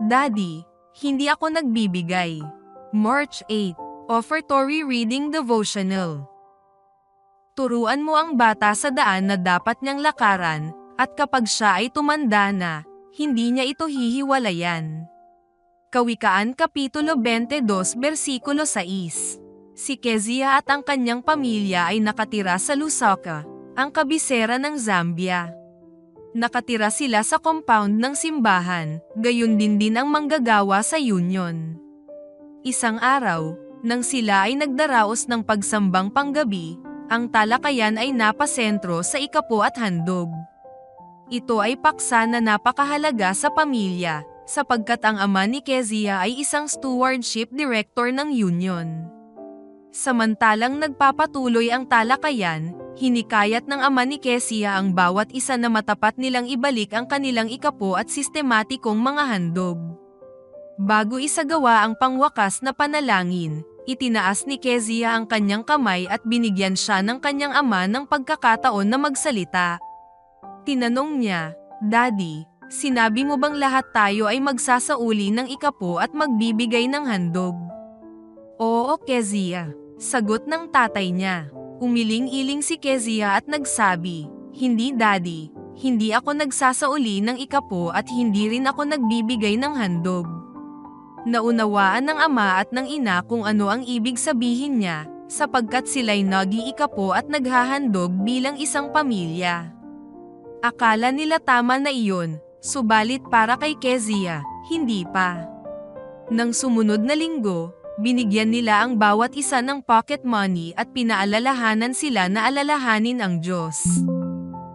Daddy, hindi ako nagbibigay. March 8, Offertory Reading Devotional. Turuan mo ang bata sa daan na dapat niyang lakaran, at kapag siya ay tumanda na, hindi niya ito hihiwalayan. Kawikaan Kapitulo 22 Versikulo 6. Si Kezia at ang kanyang pamilya ay nakatira sa Lusaka, ang kabisera ng Zambia. Nakatira sila sa compound ng simbahan, gayon din ang manggagawa sa Union. Isang araw, nang sila ay nagdaraos ng pagsambang panggabi, ang talakayan ay napasentro sa ikapo at handog. Ito ay paksa na napakahalaga sa pamilya, sapagkat ang ama ni Kezia ay isang stewardship director ng Union. Samantalang nagpapatuloy ang talakayan, hinikayat ng ama ni Kezia ang bawat isa na matapat nilang ibalik ang kanilang ikapo at sistematikong mga handog. Bago isagawa ang pangwakas na panalangin, itinaas ni Kezia ang kanyang kamay at binigyan siya ng kanyang ama ng pagkakataon na magsalita. Tinanong niya, "Daddy, sinabi mo bang lahat tayo ay magsasauli ng ikapo at magbibigay ng handog?" "Oo, Kezia," sagot ng tatay niya. Umiling-iling si Kezia at nagsabi, "Hindi, Daddy, hindi ako nagsasauli ng ikapo at hindi rin ako nagbibigay ng handog." Naunawaan ng ama at ng ina kung ano ang ibig sabihin niya, sapagkat sila'y nag-iikapo at naghahandog bilang isang pamilya. Akala nila tama na iyon, subalit para kay Kezia, hindi pa. Nang sumunod na linggo, binigyan nila ang bawat isa ng pocket money at pinaalalahanan sila na alalahanin ang Diyos.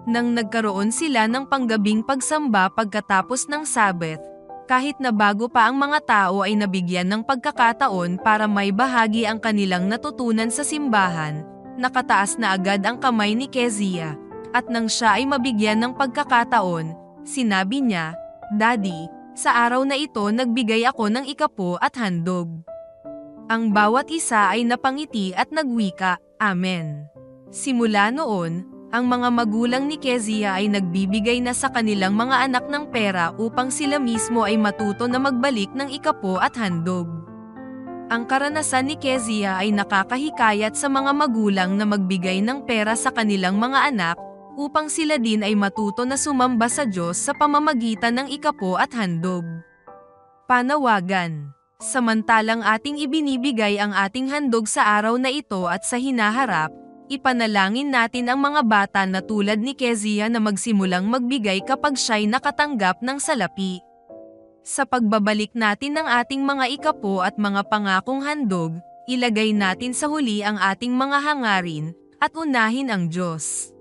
Nang nagkaroon sila ng panggabing pagsamba pagkatapos ng Sabbath, kahit na bago pa ang mga tao ay nabigyan ng pagkakataon para may bahagi ang kanilang natutunan sa simbahan, nakataas na agad ang kamay ni Kezia, at nang siya ay mabigyan ng pagkakataon, sinabi niya, "Daddy, sa araw na ito nagbigay ako ng ikapo at handog." Ang bawat isa ay napangiti at nagwika, "Amen." Simula noon, ang mga magulang ni Kezia ay nagbibigay na sa kanilang mga anak ng pera upang sila mismo ay matuto na magbalik ng ikapo at handog. Ang karanasan ni Kezia ay nakakahikayat sa mga magulang na magbigay ng pera sa kanilang mga anak upang sila din ay matuto na sumamba sa Diyos sa pamamagitan ng ikapo at handog. Panawagan. Samantalang ating ibinibigay ang ating handog sa araw na ito at sa hinaharap, ipanalangin natin ang mga bata na tulad ni Kezia na magsimulang magbigay kapag siya'y nakatanggap ng salapi. Sa pagbabalik natin ng ating mga ikapo at mga pangakong handog, ilagay natin sa huli ang ating mga hangarin, at unahin ang Diyos.